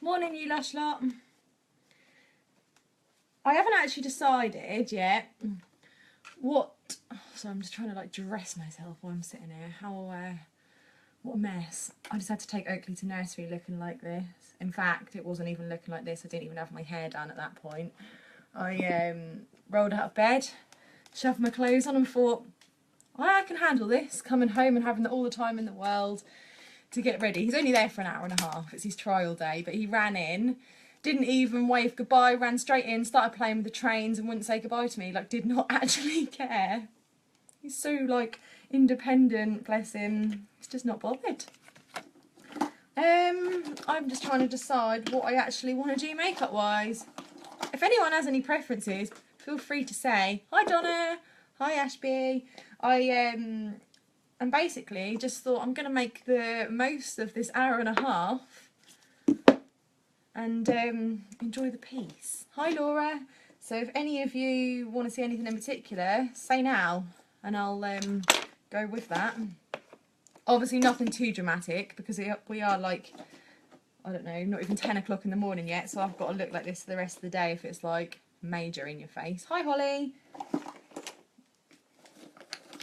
Morning, you lush lot. I haven't actually decided yet what. So I'm just trying to like dress myself while I'm sitting here. What a mess. I just had to take Oakley to nursery looking like this. In fact, it wasn't even looking like this. I didn't even have my hair done at that point. I rolled out of bed, shoved my clothes on and thought, I can handle this, coming home and having all the time in the world to get ready. He's only there for an hour and a half. It's his trial day, but he ran in, didn't even wave goodbye, ran straight in, started playing with the trains and wouldn't say goodbye to me, like did not actually care. He's so like independent, bless him. He's just not bothered. I'm just trying to decide what I actually want to do makeup wise. If anyone has any preferences, feel free to say. Hi Donna, hi Ashby. And basically just thought I'm going to make the most of this hour and a half and enjoy the peace. Hi Laura. So if any of you want to see anything in particular, say now and I'll go with that. Obviously nothing too dramatic because we are like, I don't know, not even 10 o'clock in the morning yet, so I've got to look like this for the rest of the day if it's like major in your face. Hi Holly.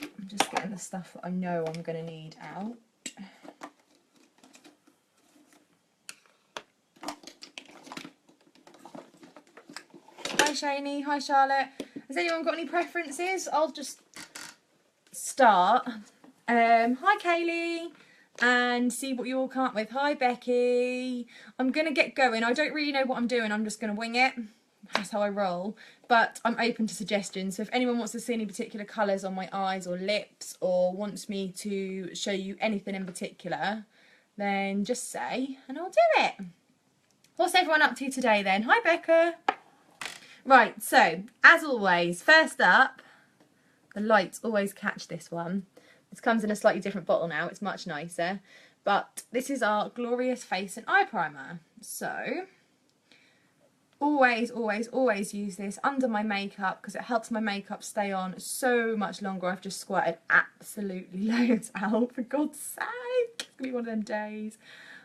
I'm just getting the stuff that I know I'm going to need out. Hi Shani, hi Charlotte. Has anyone got any preferences? I'll just start. Hi Kaylee, and see what you all come up with. Hi Becky. I'm going to get going. I don't really know what I'm doing. I'm just going to wing it. That's how I roll. But I'm open to suggestions. So if anyone wants to see any particular colours on my eyes or lips or wants me to show you anything in particular, then just say and I'll do it. What's everyone up to today then? Hi Becca. Right, so as always, first up, the lights always catch this one. This comes in a slightly different bottle now. It's much nicer. But this is our Glorious Face and Eye Primer. So always use this under my makeup because it helps my makeup stay on so much longer. I've just squirted absolutely loads out, for God's sake. It's gonna be one of them days.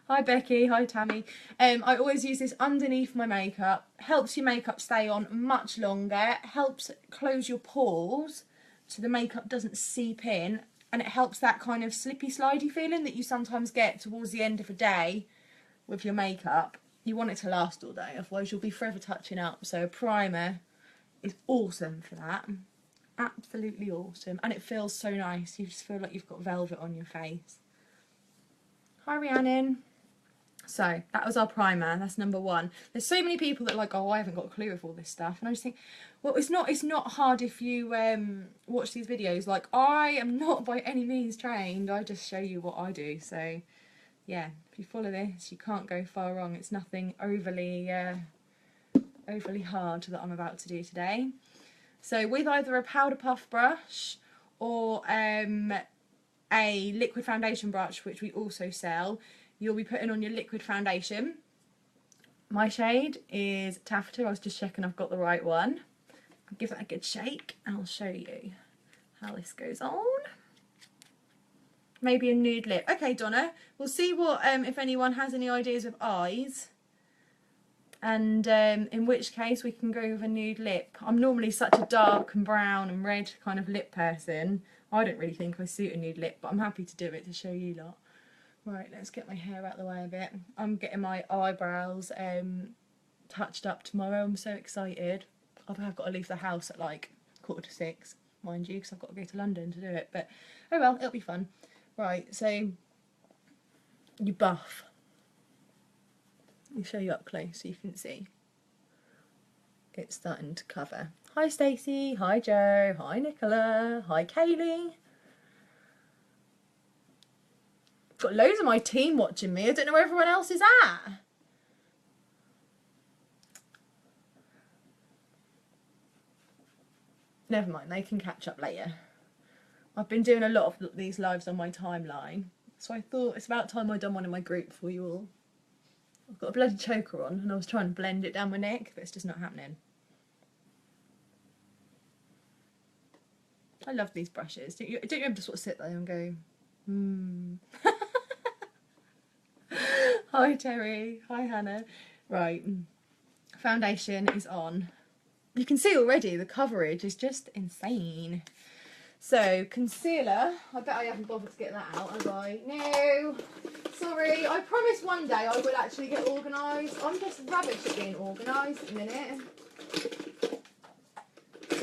Hi Becky, hi Tammy. I always use this underneath my makeup. Helps your makeup stay on much longer. Helps close your pores so the makeup doesn't seep in. And it helps that kind of slippy slidey feeling that you sometimes get towards the end of a day with your makeup. You want it to last all day, otherwise you'll be forever touching up. So a primer is awesome for that. Absolutely awesome. And it feels so nice. You just feel like you've got velvet on your face. Hi Rhiannon. So that was our primer. That's number one. There's so many people that are like, oh, I haven't got a clue of all this stuff. And I just think, well, it's not hard if you watch these videos. Like, I am not by any means trained. I just show you what I do. So yeah, if you follow this, you can't go far wrong. It's nothing overly hard that I'm about to do today. So with either a powder puff brush or a liquid foundation brush, which we also sell, you'll be putting on your liquid foundation. My shade is Taffeta. I was just checking I've got the right one. I'll give that a good shake and I'll show you how this goes on. Maybe a nude lip. Okay, Donna, we'll see what if anyone has any ideas of eyes. And in which case we can go with a nude lip. I'm normally such a dark and brown and red kind of lip person. I don't really think I suit a nude lip, but I'm happy to do it to show you lot. Right, let's get my hair out of the way a bit. I'm getting my eyebrows touched up tomorrow. I'm so excited. I've got to leave the house at like 6:15, mind you, because I've got to go to London to do it. But oh well, it'll be fun. Right, so you buff. Let me show you up close so you can see. It's starting to cover. Hi Stacey, hi Joe, hi Nicola, hi Kaylee. Got loads of my team watching me. I don't know where everyone else is at. Never mind, they can catch up later. I've been doing a lot of these lives on my timeline, so I thought it's about time I'd done one in my group for you all. I've got a bloody choker on and I was trying to blend it down my neck, but it's just not happening. I love these brushes. Don't you ever just sort of sit there and go, Hi Terry, hi Hannah. Right, foundation is on. You can see already the coverage is just insane. So concealer, I bet I haven't bothered to get that out, have I? No, sorry. I promise one day I will actually get organised. I'm just rubbish at being organised at the minute.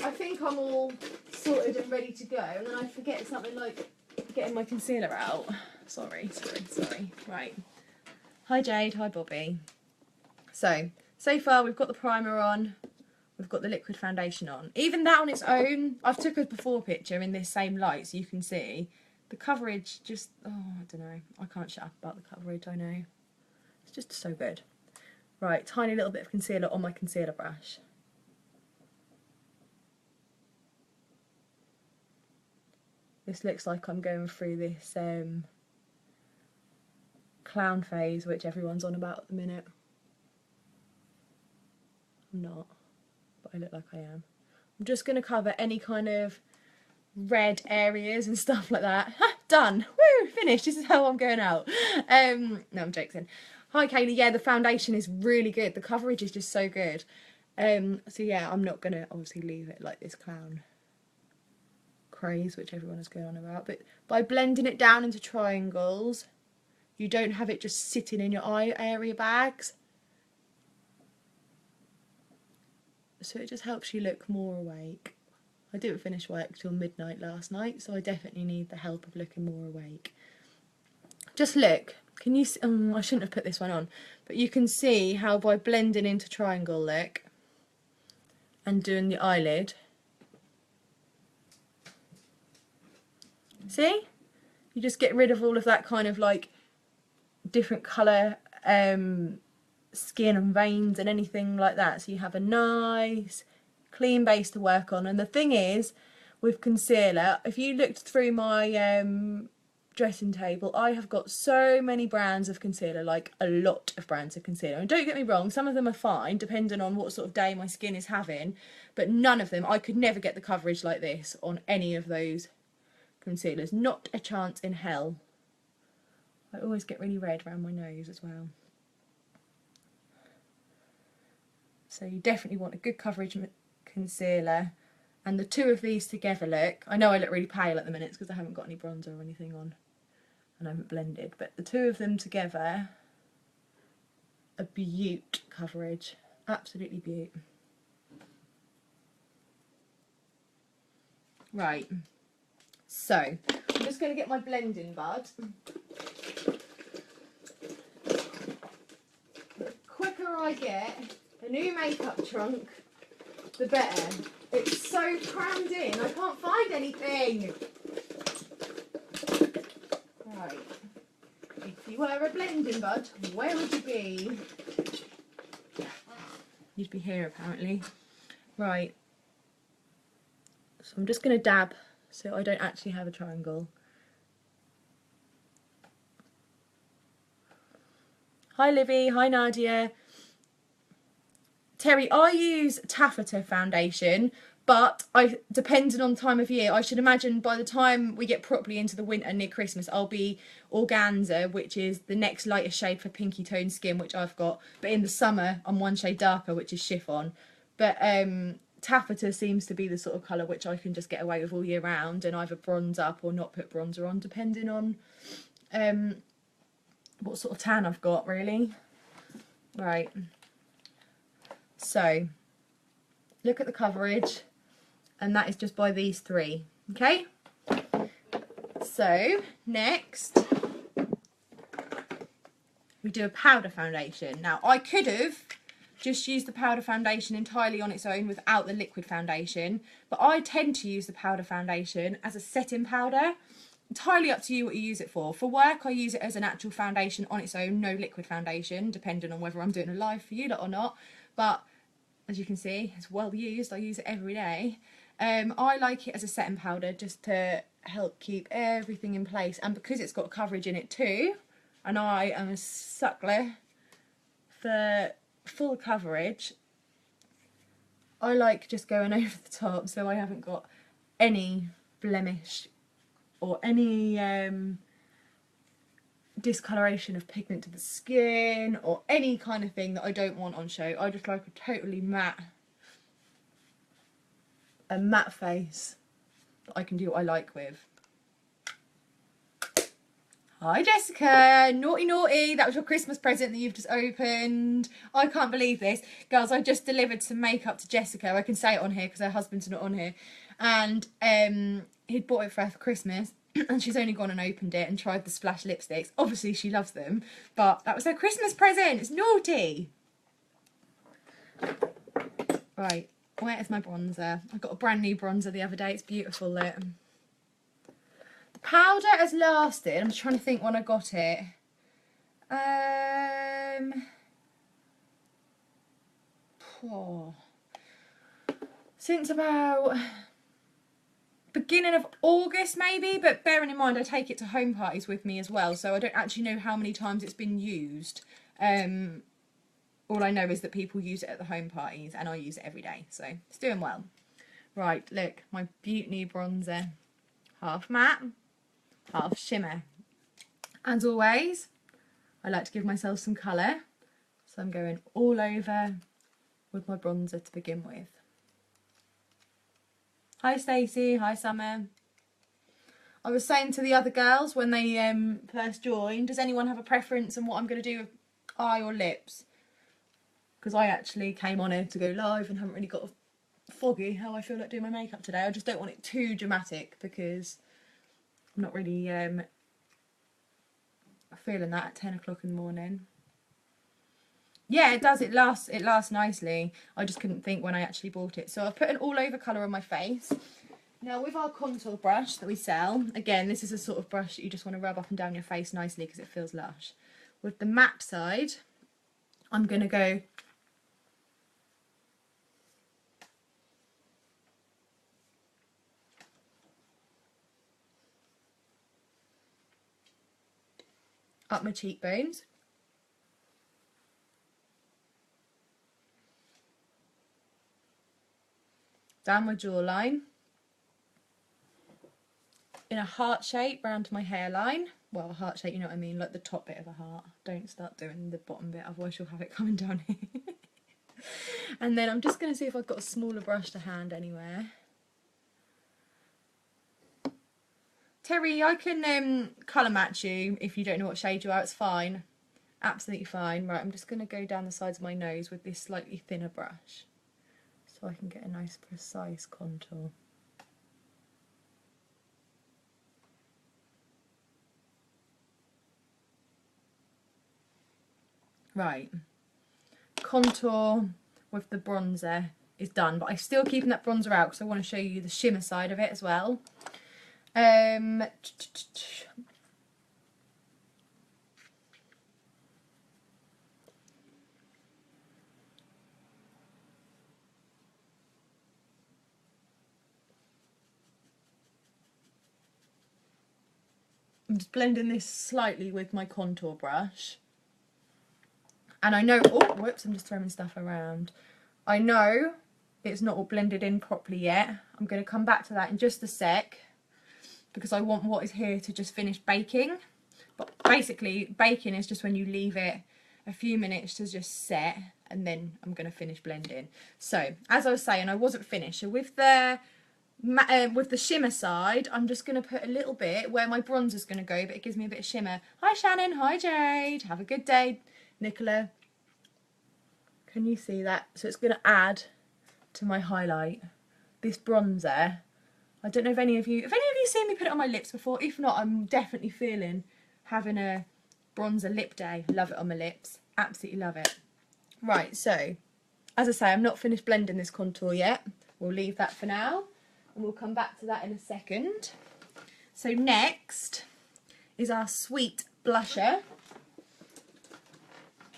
I think I'm all sorted and ready to go, and then I forget something like getting my concealer out. Sorry. Right. Hi Jade, hi Bobby. So far we've got the primer on. We've got the liquid foundation on. Even that on its own, I've took a before picture in this same light so you can see. The coverage just, oh, I don't know. I can't shut up about the coverage, I know. It's just so good. Right, tiny little bit of concealer on my concealer brush. This looks like I'm going through this clown phase, which everyone's on about at the minute. I'm not, but I look like I am. I'm just going to cover any kind of red areas and stuff like that. Done. Woo, finished. This is how I'm going out. No, I'm joking. Hi Kaylee. Yeah, the foundation is really good. The coverage is just so good. So yeah, I'm not going to obviously leave it like this clown craze, which everyone is going on about. But by blending it down into triangles, you don't have it just sitting in your eye area bags. So it just helps you look more awake. I didn't finish work till midnight last night, so I definitely need the help of looking more awake. Just look. Can you see? I shouldn't have put this one on, but you can see how by blending into triangle look and doing the eyelid, see? You just get rid of all of that kind of like different colour skin and veins and anything like that, so you have a nice clean base to work on. And the thing is with concealer, if you looked through my dressing table, I have got so many brands of concealer, like a lot of brands of concealer, and don't get me wrong, some of them are fine depending on what sort of day my skin is having, but none of them, I could never get the coverage like this on any of those concealers, not a chance in hell. I always get really red around my nose as well. So you definitely want a good coverage concealer, and the two of these together look, I know I look really pale at the minute because I haven't got any bronzer or anything on and I haven't blended, but the two of them together, a beaut coverage, absolutely beaut. Right, so I'm just going to get my blending bud. The quicker I get a new makeup trunk, the better. It's so crammed in, I can't find anything. Right, if you were a blending bud, where would you be? You'd be here apparently. Right, so I'm just going to dab so I don't actually have a triangle. Hi Livy, hi Nadia. Terry, I use taffeta foundation, but depending on time of year, I should imagine by the time we get properly into the winter near Christmas, I'll be organza, which is the next lightest shade for pinky toned skin, which I've got. But in the summer, I'm one shade darker, which is chiffon. But taffeta seems to be the sort of colour which I can just get away with all year round and either bronze up or not put bronzer on, depending on what sort of tan I've got, really. Right. So, look at the coverage, and that is just by these three, okay? So, next, we do a powder foundation. Now, I could have just used the powder foundation entirely on its own without the liquid foundation, but I tend to use the powder foundation as a setting powder. Entirely up to you what you use it for. For work, I use it as an actual foundation on its own, no liquid foundation, depending on whether I'm doing a live for you lot or not. But as you can see, it's well used. I use it every day. I like it as a setting powder just to help keep everything in place. And because it's got coverage in it too, and I am a suckler for full coverage, I like just going over the top so I haven't got any blemish or any discoloration of pigment to the skin or any kind of thing that I don't want on show. I just like a totally matte face that I can do what I like with. Hi Jessica, naughty naughty, that was your Christmas present that you've just opened. I can't believe this. Girls, I just delivered some makeup to Jessica. I can say it on here because her husband's not on here. And he'd bought it for her for Christmas and she's only gone and opened it and tried the Splash lipsticks. Obviously she loves them, but that was her Christmas present. It's naughty. Right, where is my bronzer? I got a brand new bronzer the other day. It's beautiful, look. Powder has lasted. I'm just trying to think when I got it. Since about beginning of August maybe, but bearing in mind I take it to home parties with me as well, so I don't actually know how many times it's been used. All I know is that people use it at the home parties and I use it every day, so it's doing well. Right, look, my Beauty bronzer. Half matte, half shimmer. As always, I like to give myself some colour, so I'm going all over with my bronzer to begin with. Hi Stacey, hi Summer. I was saying to the other girls when they first joined, does anyone have a preference on what I'm going to do with eye or lips? Because I actually came on here to go live and haven't really got a foggy how I feel like doing my makeup today. I just don't want it too dramatic because I'm not really feeling that at 10 o'clock in the morning. Yeah, it does. It lasts nicely. I just couldn't think when I actually bought it. So I've put an all over colour on my face. Now with our contour brush that we sell, again, this is a sort of brush that you just want to rub up and down your face nicely because it feels lush. With the matte side, I'm going to go up my cheekbones. Down my jawline. In a heart shape round my hairline. Well, a heart shape, you know what I mean, like the top bit of a heart. Don't start doing the bottom bit, otherwise you'll have it coming down here. And then I'm just going to see if I've got a smaller brush to hand anywhere. Terry, I can colour match you if you don't know what shade you are, it's fine. Absolutely fine. Right, I'm just going to go down the sides of my nose with this slightly thinner brush so I can get a nice precise contour. Right, contour with the bronzer is done, but I'm still keeping that bronzer out because I want to show you the shimmer side of it as well. I'm just blending this slightly with my contour brush. And I know, oh, whoops, I'm just throwing stuff around. I know it's not all blended in properly yet. I'm going to come back to that in just a sec because I want what is here to just finish baking. But basically, baking is just when you leave it a few minutes to just set, and then I'm going to finish blending. So, as I was saying, I wasn't finished. So with the shimmer side, I'm just going to put a little bit where my bronzer's going to go, but it gives me a bit of shimmer. Hi Shannon, hi Jade, have a good day. Nicola, can you see that? So it's going to add to my highlight. This bronzer, I don't know if any of you seen me put it on my lips before. If not, I'm definitely feeling having a bronzer lip day. Love it on my lips, absolutely love it. Right, so as I say, I'm not finished blending this contour yet. We'll leave that for now and we'll come back to that in a second. So next is our sweet blusher.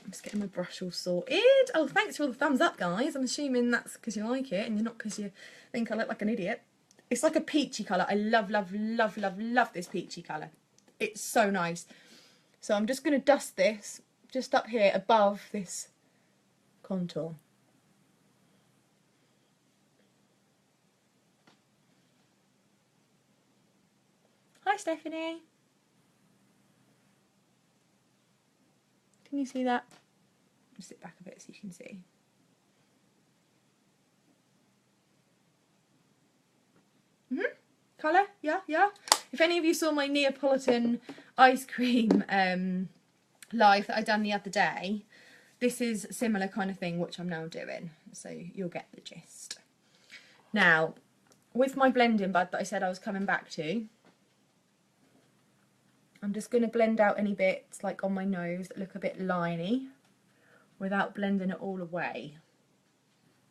I'm just getting my brush all sorted. Oh, thanks for all the thumbs up, guys. I'm assuming that's because you like it and you're not because you think I look like an idiot. It's like a peachy colour. I love, love, love, love, love this peachy colour. It's so nice. So I'm just going to dust this just up here above this contour. Hi, Stephanie. Can you see that? I'll sit back a bit so you can see. Colour, yeah. If any of you saw my Neapolitan ice cream live that I done the other day, this is a similar kind of thing which I'm now doing, so you'll get the gist. Now, with my blending bud that I said I was coming back to, I'm just going to blend out any bits like on my nose that look a bit liney without blending it all away,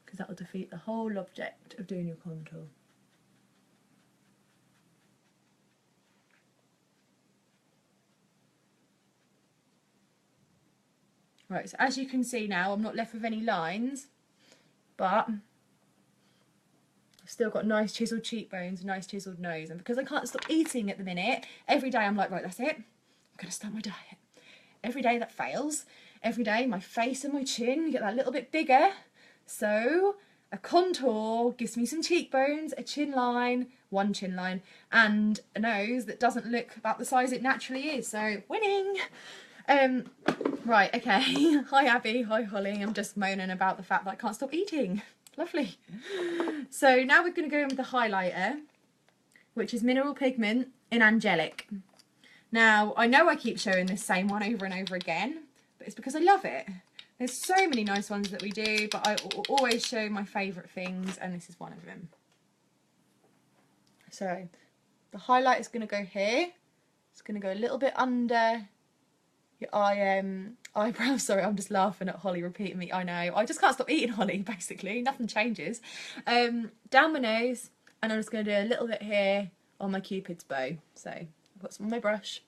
because that will defeat the whole object of doing your contour. Right, so as you can see now, I'm not left with any lines, but I've still got nice chiseled cheekbones, nice chiseled nose, and because I can't stop eating at the minute, every day I'm like, right, that's it, I'm going to start my diet. Every day that fails, every day my face and my chin get that little bit bigger, so a contour gives me some cheekbones, a chin line, one chin line, and a nose that doesn't look about the size it naturally is, so winning! Right, okay. Hi Abby, hi Holly. I'm just moaning about the fact that I can't stop eating. Lovely. So now we're going to go in with the highlighter, which is Mineral Pigment in Angelic. Now, I know I keep showing this same one over and over again, but it's because I love it. There's so many nice ones that we do, but I always show my favourite things, and this is one of them. So, the highlight is going to go here. It's going to go a little bit under your eyebrows. Sorry, I'm just laughing at Holly repeating me. I know, I just can't stop eating Holly, basically. Nothing changes. Down my nose, and I'm just going to do a little bit here on my Cupid's bow. So I've got some on my brush.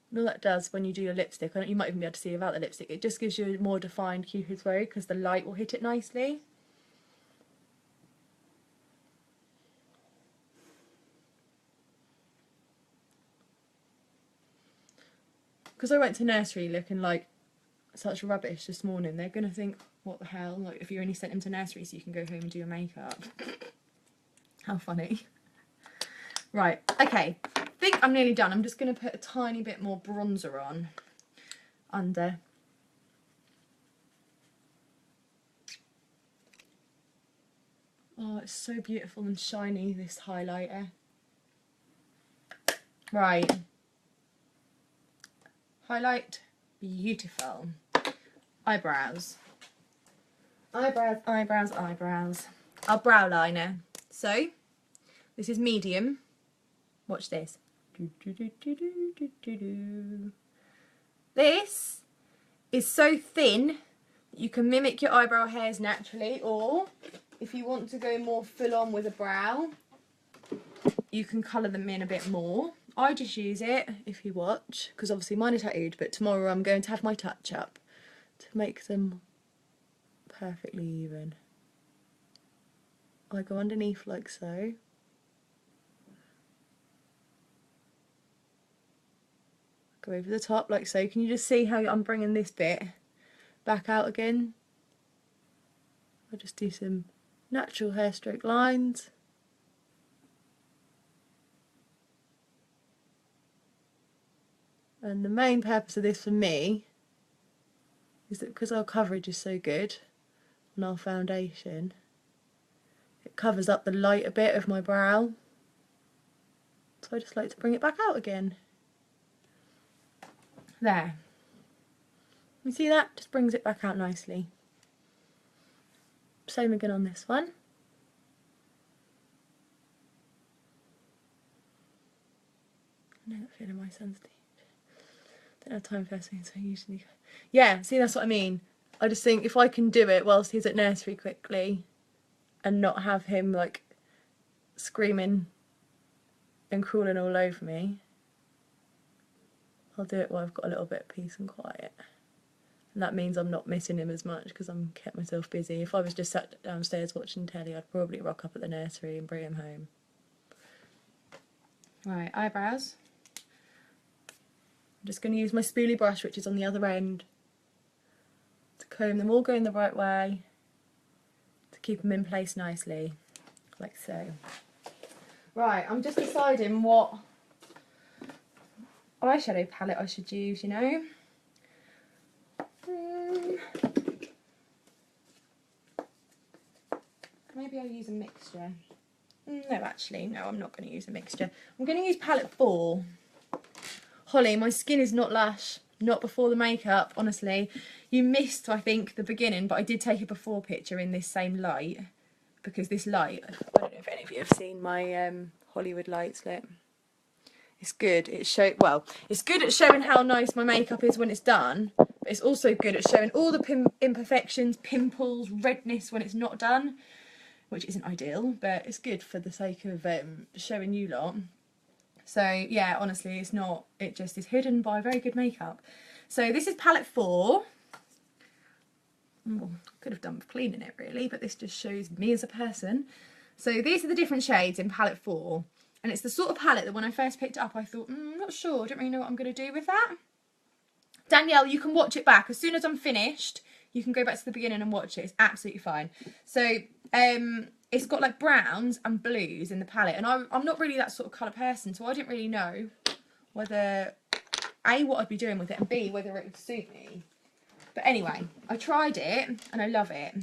And all that does when you do your lipstick, you might even be able to see without the lipstick, it just gives you a more defined Cupid's bow because the light will hit it nicely. Because I went to nursery looking like such rubbish this morning, they're going to think, what the hell, like if you only sent him to nursery so you can go home and do your makeup. How funny. Right, okay, I think I'm nearly done. I'm just going to put a tiny bit more bronzer on under. Oh, it's so beautiful and shiny, this highlighter. Right. Highlight, beautiful. Eyebrows. Eyebrows, eyebrows, eyebrows. Our brow liner. So, this is medium. Watch this. This is so thin that you can mimic your eyebrow hairs naturally, or if you want to go more full on with a brow, you can colour them in a bit more. I just use it, if you watch, because obviously mine are tattooed, but tomorrow I'm going to have my touch up to make them perfectly even. I go underneath like so. Go over the top like so. Can you just see how I'm bringing this bit back out again? I'll just do some natural hair stroke lines. And the main purpose of this for me is that because our coverage is so good on our foundation, it covers up the lighter bit of my brow. So I just like to bring it back out again. There. You see that? Just brings it back out nicely. Same again on this one. I know that feeling my son's teeth. Don't have time first thing, so I usually... Yeah, see, that's what I mean. I just think if I can do it whilst he's at nursery quickly and not have him like screaming and crawling all over me, I'll do it while I've got a little bit of peace and quiet. And that means I'm not missing him as much because I'm kept myself busy. If I was just sat downstairs watching telly, I'd probably rock up at the nursery and bring him home. Right, eyebrows. I'm just going to use my spoolie brush, which is on the other end, to comb them all going the right way, to keep them in place nicely, like so. Right, I'm just deciding what eyeshadow palette I should use, you know. Maybe I'll use a mixture. No, actually, no, I'm not going to use a mixture. I'm going to use palette 4. Holly, my skin is not lush, not before the makeup, honestly. You missed, I think, the beginning, but I did take a before picture in this same light, because this light, I don't know if any of you have seen my Hollywood lights lit. It's good. It's good at showing how nice my makeup is when it's done, but it's also good at showing all the imperfections, pimples, redness when it's not done, which isn't ideal, but it's good for the sake of showing you lot. So yeah, honestly, it's not, it just is hidden by very good makeup. So this is palette 4. Oh, could have done with cleaning it really, but this just shows me as a person. So these are the different shades in palette 4. And it's the sort of palette that when I first picked it up, I thought, I'm not sure, I don't really know what I'm going to do with that. Danielle, you can watch it back. As soon as I'm finished, you can go back to the beginning and watch it. It's absolutely fine. So it's got like browns and blues in the palette. And I'm not really that sort of colour person, so I didn't really know whether, A, what I'd be doing with it, and B, whether it would suit me. But anyway, I tried it and I love it.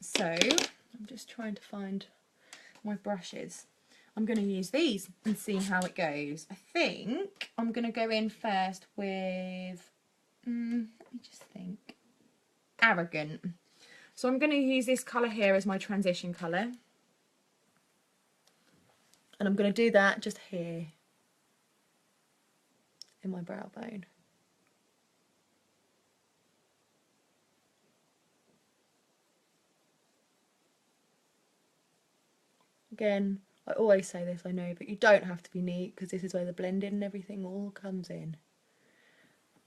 So I'm just trying to find my brushes. I'm going to use these and see how it goes. I think I'm going to go in first with, let me just think, Arrogant. So I'm going to use this colour here as my transition colour. And I'm going to do that just here in my brow bone. Again, I always say this, I know, but you don't have to be neat, because this is where the blending and everything all comes in.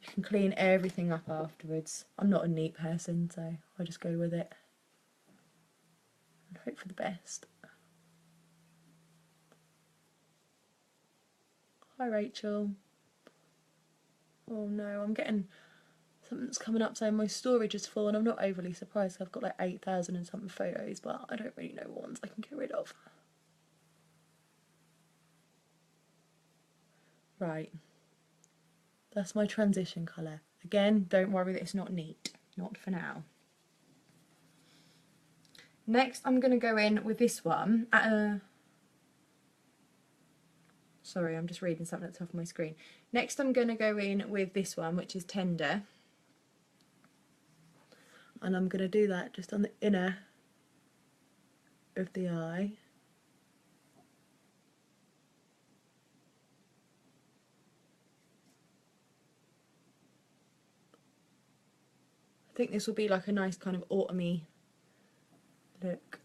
You can clean everything up afterwards. I'm not a neat person, so I just go with it and hope for the best. Hi Rachel. Oh no, I'm getting something's coming up saying my storage is full, and I'm not overly surprised. I've got like 8,000 and something photos, but I don't really know what ones I can get rid of. Right, that's my transition colour. Again, don't worry that it's not neat, not for now. Next I'm going to go in with this one at sorry, I'm just reading something at the top of my screen. Next I'm going to go in with this one, which is Tender, and I'm going to do that just on the inner of the eye. I think this will be like a nice kind of autumny look.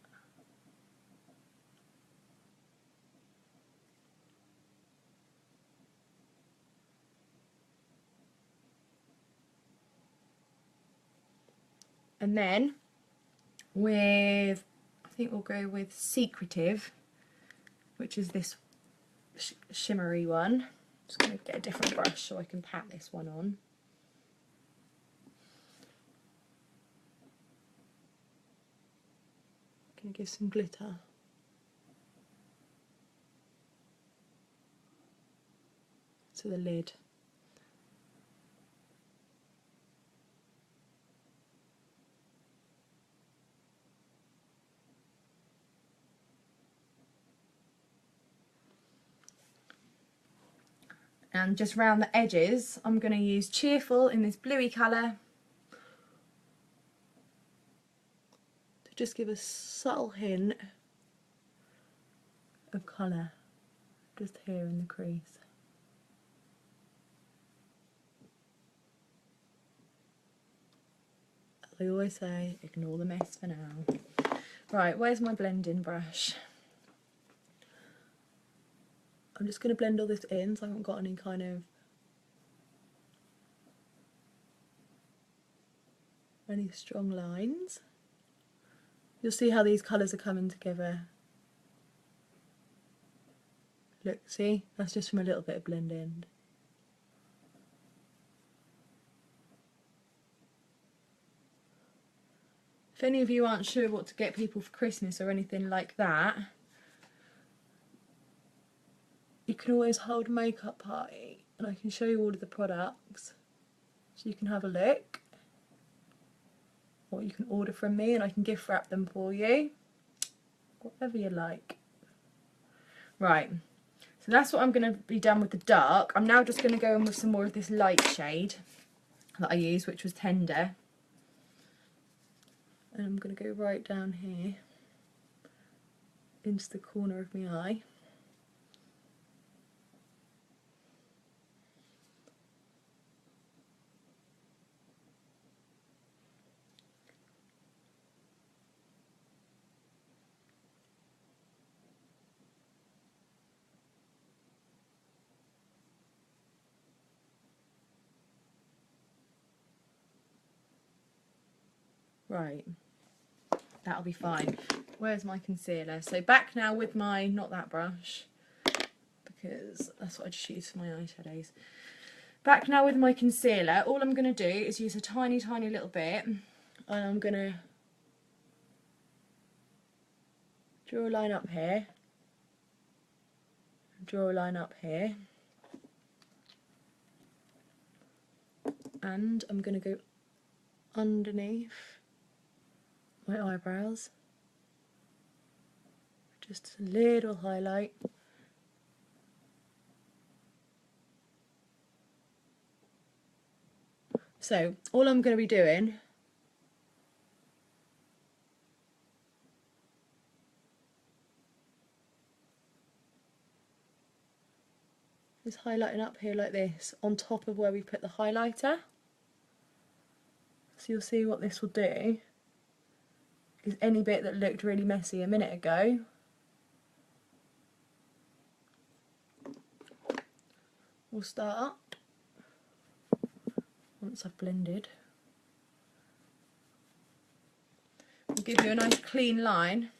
And then with, I think we'll go with Secretive, which is this shimmery one. I'm just going to get a different brush so I can pat this one on. Going to give some glitter. To the lid. And just round the edges, I'm going to use Cheerful in this bluey colour to just give a subtle hint of colour just here in the crease. As I always say, ignore the mess for now. Right, where's my blending brush? I'm just going to blend all this in so I haven't got any kind of any strong lines. You'll see how these colours are coming together. Look, see? That's just from a little bit of blend in. If any of you aren't sure what to get people for Christmas or anything like that, you can always hold a makeup party and I can show you all of the products so you can have a look. Or you can order from me and I can gift wrap them for you. Whatever you like. Right, so that's what I'm going to be done with the dark. I'm now just going to go in with some more of this light shade that I used, which was Tender. And I'm going to go right down here into the corner of my eye. Right, that'll be fine. Where's my concealer? So back now with my, not that brush, because that's what I just use for my eyeshadows. Back now with my concealer. All I'm going to do is use a tiny, tiny little bit, and I'm going to draw a line up here, draw a line up here, and I'm going to go underneath my eyebrows, just a little highlight. So all I'm going to be doing is highlighting up here like this on top of where we put the highlighter. So you'll see what this will do is any bit that looked really messy a minute ago will start up once I've blended. It'll give you a nice clean line.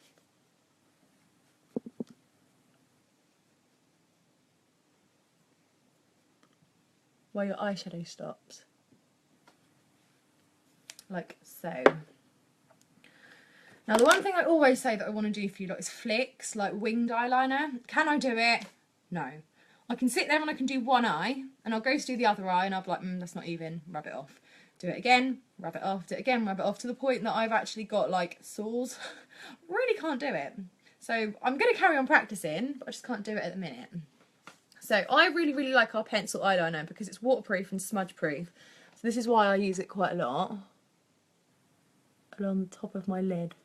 Where your eyeshadow stops. Like so. Now the one thing I always say that I want to do for you lot is flicks, like winged eyeliner. Can I do it? No. I can sit there and I can do one eye, and I'll go to do the other eye and I'll be like, that's not even, rub it off. Do it again, rub it off, do it again, rub it off, to the point that I've actually got like sores. Really can't do it. So I'm going to carry on practicing, but I just can't do it at the minute. So I really, really like our pencil eyeliner because it's waterproof and smudge proof. So this is why I use it quite a lot. Along the top of my lid.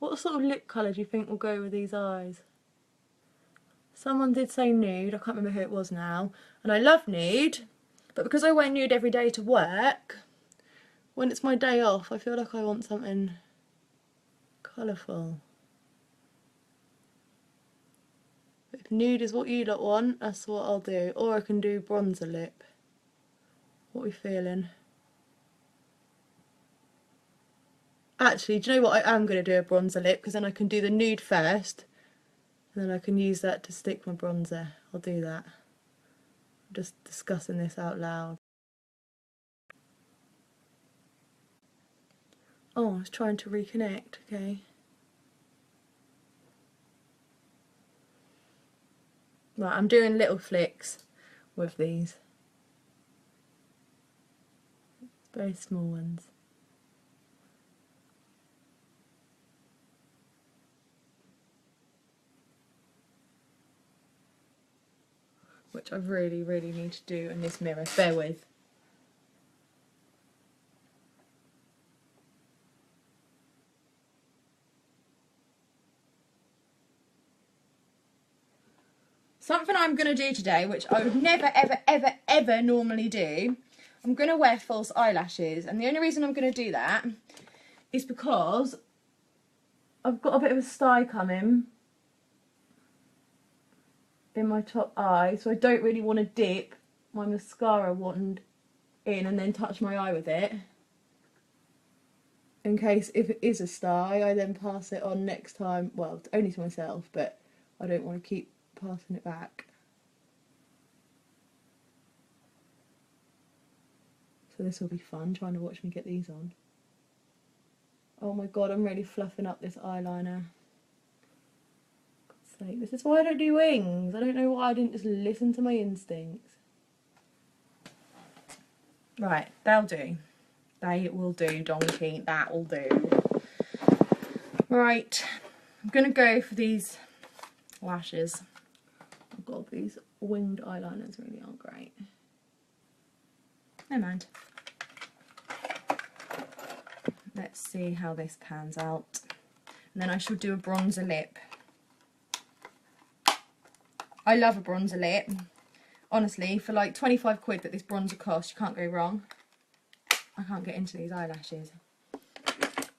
What sort of lip colour do you think will go with these eyes? Someone did say nude, I can't remember who it was now. And I love nude, but because I wear nude every day to work, when it's my day off, I feel like I want something colourful. If nude is what you lot want, that's what I'll do. Or I can do bronzer lip. What are we feeling? Actually, do you know what? I am going to do a bronzer lip because then I can do the nude first. And then I can use that to stick my bronzer. I'll do that. I'm just discussing this out loud. Oh, I was trying to reconnect, okay. Right, I'm doing little flicks with these. Very small ones. Which I really, really need to do in this mirror. Bear with. Something I'm going to do today, which I would never, ever, ever, ever normally do, I'm going to wear false eyelashes. And the only reason I'm going to do that is because I've got a bit of a sty coming in my top eye. So I don't really want to dip my mascara wand in and then touch my eye with it. in case if it is a sty, I then pass it on next time. Well, only to myself, but I don't want to keep passing it back. So this will be fun, trying to watch me get these on. Oh my god, I'm really fluffing up this eyeliner. God's sake, this is why I don't do wings. I don't know why I didn't just listen to my instincts. Right, they'll do. They will do, donkey. That will do. Right, I'm going to go for these lashes. Oh god, these winged eyeliners really aren't great. Never mind. Let's see how this pans out. And then I shall do a bronzer lip. I love a bronzer lip. Honestly, for like 25 quid that this bronzer costs, you can't go wrong. I can't get into these eyelashes.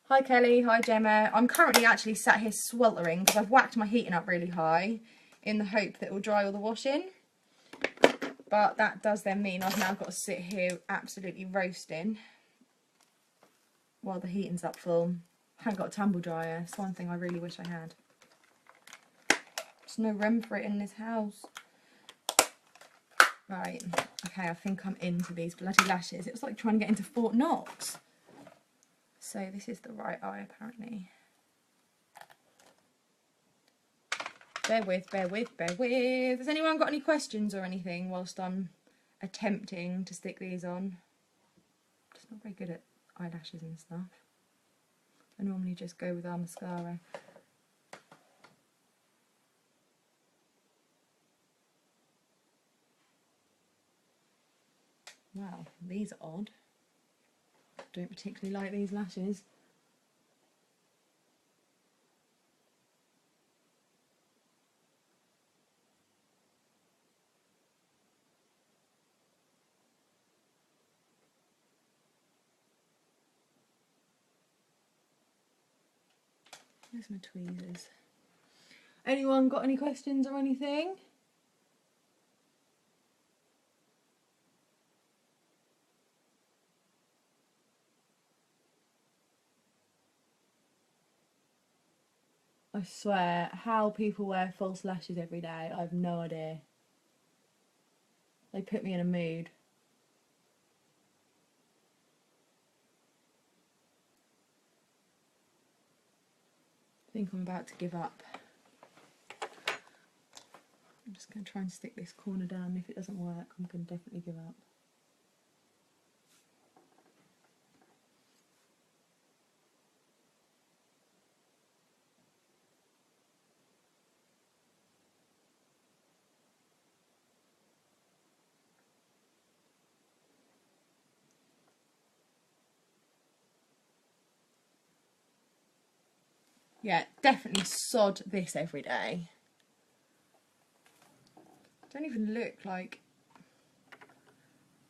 Hi Kelly, hi Gemma. I'm currently actually sat here sweltering because I've whacked my heating up really high in the hope that it will dry all the wash in. But that does then mean I've now got to sit here absolutely roasting while the heating's up full. I haven't got a tumble dryer. It's one thing I really wish I had. There's no room for it in this house. Right, okay, I think I'm into these bloody lashes. It was like trying to get into Fort Knox. So this is the right eye, apparently. Bear with, bear with, bear with. Has anyone got any questions or anything whilst I'm attempting to stick these on? I'm just not very good at eyelashes and stuff. I normally just go with our mascara. Wow, these are odd. Don't particularly like these lashes. Where's my tweezers? Anyone got any questions or anything? I swear, how people wear false lashes every day, I have no idea. They put me in a mood. I think I'm about to give up. I'm just going to try and stick this corner down. If it doesn't work, I'm going to definitely give up. Yeah, definitely sod this every day. Don't even look like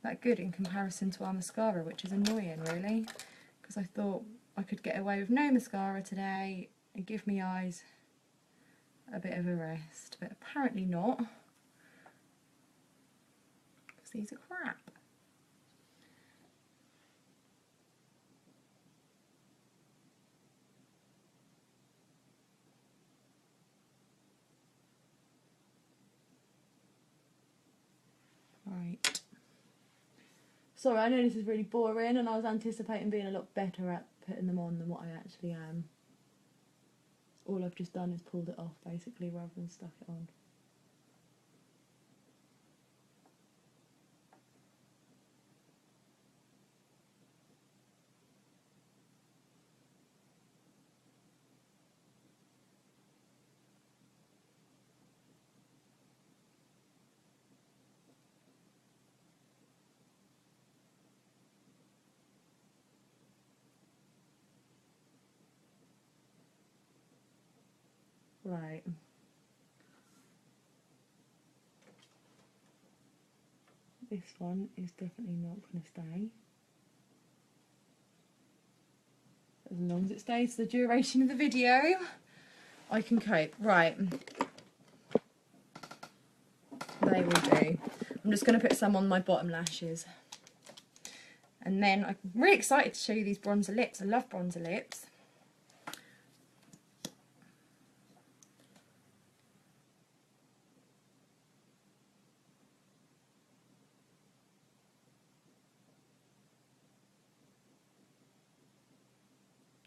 that good in comparison to our mascara, which is annoying really, because I thought I could get away with no mascara today and give me eyes a bit of a rest, but apparently not, because these are crap. Right. Sorry, I know this is really boring and I was anticipating being a lot better at putting them on than what I actually am. All I've just done is pulled it off basically rather than stuck it on. Right. This one is definitely not going to stay. As long as it stays the duration of the video, I can cope. Right. They will do. I'm just going to put some on my bottom lashes. And then I'm really excited to show you these bronzer lips. I love bronzer lips.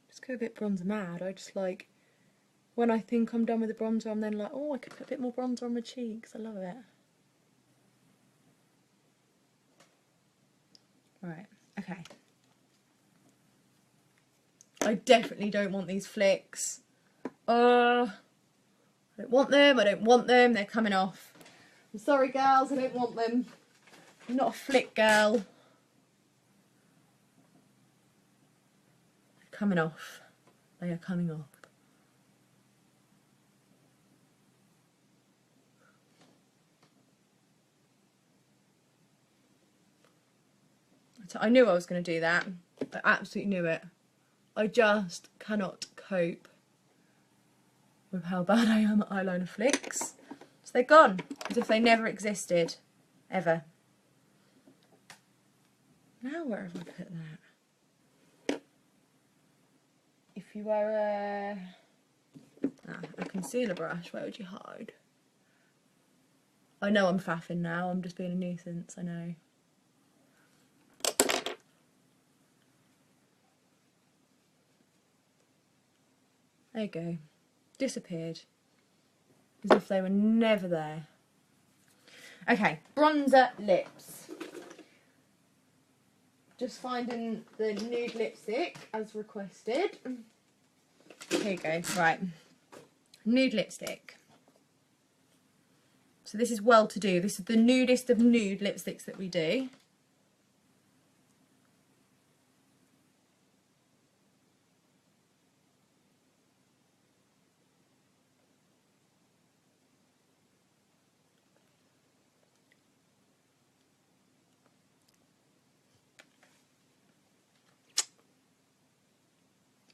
Just go a bit bronzer mad. I just like, when I think I'm done with the bronzer, I'm then like, oh, I could put a bit more bronzer on my cheeks. I love it. Right, okay. I definitely don't want these flicks. I don't want them, I don't want them, they're coming off. I'm sorry girls, I don't want them. I'm not a flick girl. They're coming off. They are coming off. I knew I was going to do that. I absolutely knew it. I just cannot cope with how bad I am at eyeliner flicks. So they're gone, as if they never existed, ever. Now where have I put that? If you were a concealer brush, where would you hide? I know I'm faffing now, I'm just being a nuisance, I know. There you go. Disappeared. As if they were never there. Okay, bronzer lips. Just finding the nude lipstick as requested. Here you go, right. Nude lipstick. So this is Well To Do. This is the nudest of nude lipsticks that we do.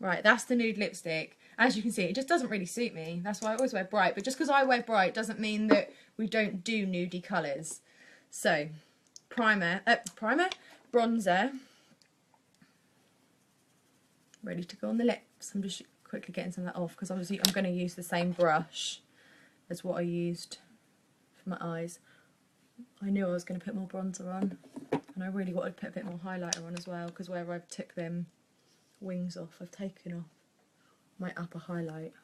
Right, that's the nude lipstick. As you can see, it just doesn't really suit me. That's why I always wear bright. But just because I wear bright doesn't mean that we don't do nudie colours. So, bronzer. Ready to go on the lips. I'm just quickly getting some of that off because obviously I'm going to use the same brush as what I used for my eyes. I knew I was going to put more bronzer on. And I really wanted to put a bit more highlighter on as well because where I took them wings off, I've taken off my upper highlight.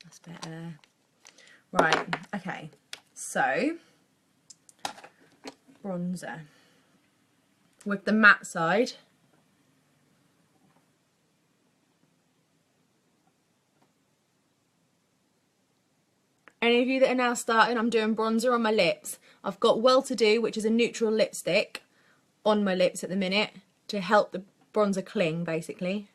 That's better. Right, okay, so bronzer with the matte side. Any of you that are now starting, I'm doing bronzer on my lips. I've got Well To Do, which is a neutral lipstick, on my lips at the minute to help the bronzer cling, basically.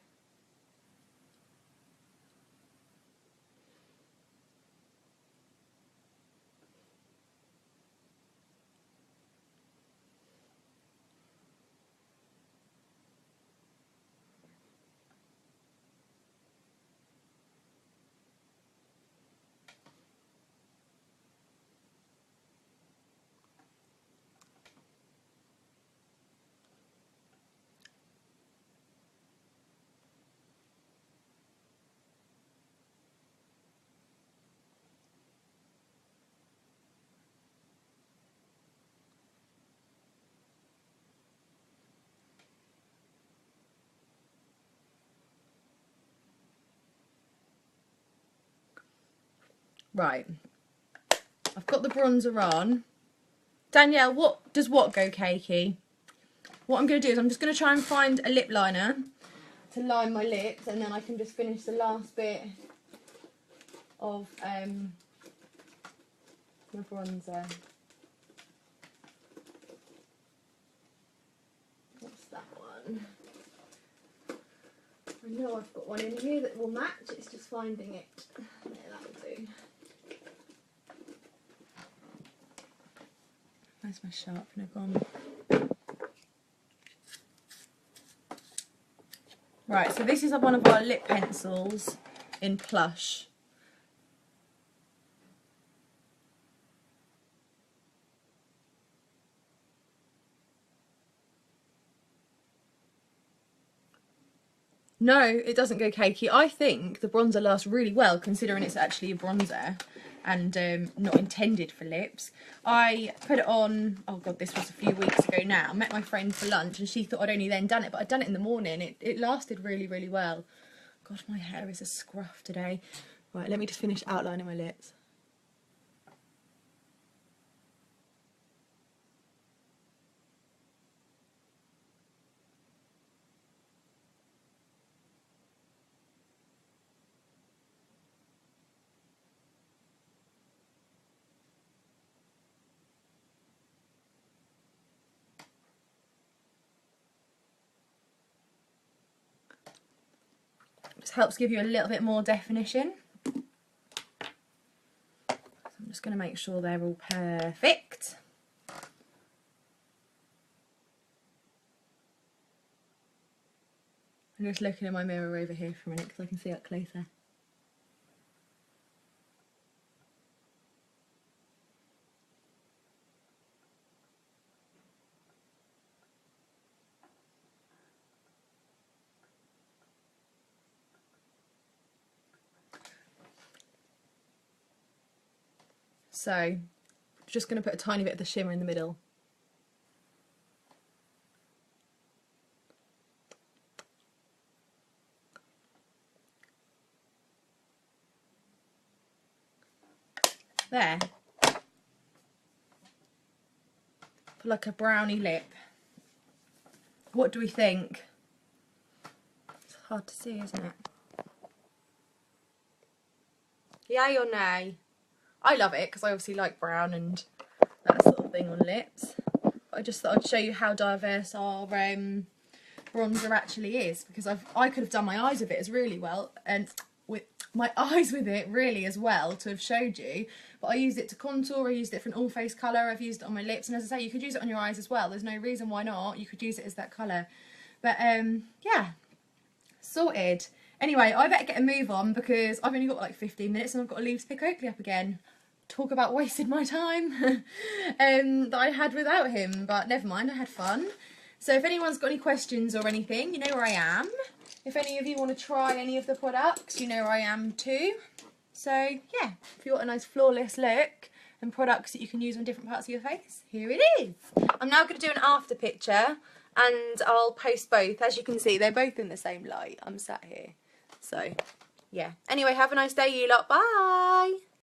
Right, I've got the bronzer on. Danielle, what does what go cakey? What I'm going to do is I'm just going to try and find a lip liner to line my lips, and then I can just finish the last bit of my bronzer. What's that one? I know I've got one in here that will match, it's just finding it. Yeah, that'll do. Where's my sharpener gone? Right, so this is one of our lip pencils in Plush. No, it doesn't go cakey. I think the bronzer lasts really well, considering it's actually a bronzer and not intended for lips. I put it on, oh god, this was a few weeks ago now. Met my friend for lunch and she thought I'd only then done it, but I'd done it in the morning. It lasted really, really well. God, my hair is a scruff today. Right, let me just finish outlining my lips. Just helps give you a little bit more definition. So I'm just going to make sure they're all perfect. I'm just looking in my mirror over here for a minute because I can see up closer. So, just going to put a tiny bit of the shimmer in the middle. There. For like a brownie lip. What do we think? It's hard to see, isn't it? Yay or nay? I love it because I obviously like brown and that sort of thing on lips. But I just thought I'd show you how diverse our bronzer actually is, because I could have done my eyes with it as really well, and with my eyes with it really as well to have showed you. But I used it to contour, I used it for an all face colour, I've used it on my lips, and as I say, you could use it on your eyes as well. There's no reason why not. You could use it as that colour. But yeah, sorted. Anyway, I better get a move on because I've only got like 15 minutes and I've got to leave to pick Oakley up again. Talk about wasting my time that I had without him, but never mind, I had fun. So if anyone's got any questions or anything, you know where I am. If any of you want to try any of the products, you know where I am too. So yeah, if you want a nice flawless look and products that you can use on different parts of your face, here it is. I'm now going to do an after picture and I'll post both. As you can see, they're both in the same light. I'm sat here. So yeah. Anyway, have a nice day, you lot. Bye.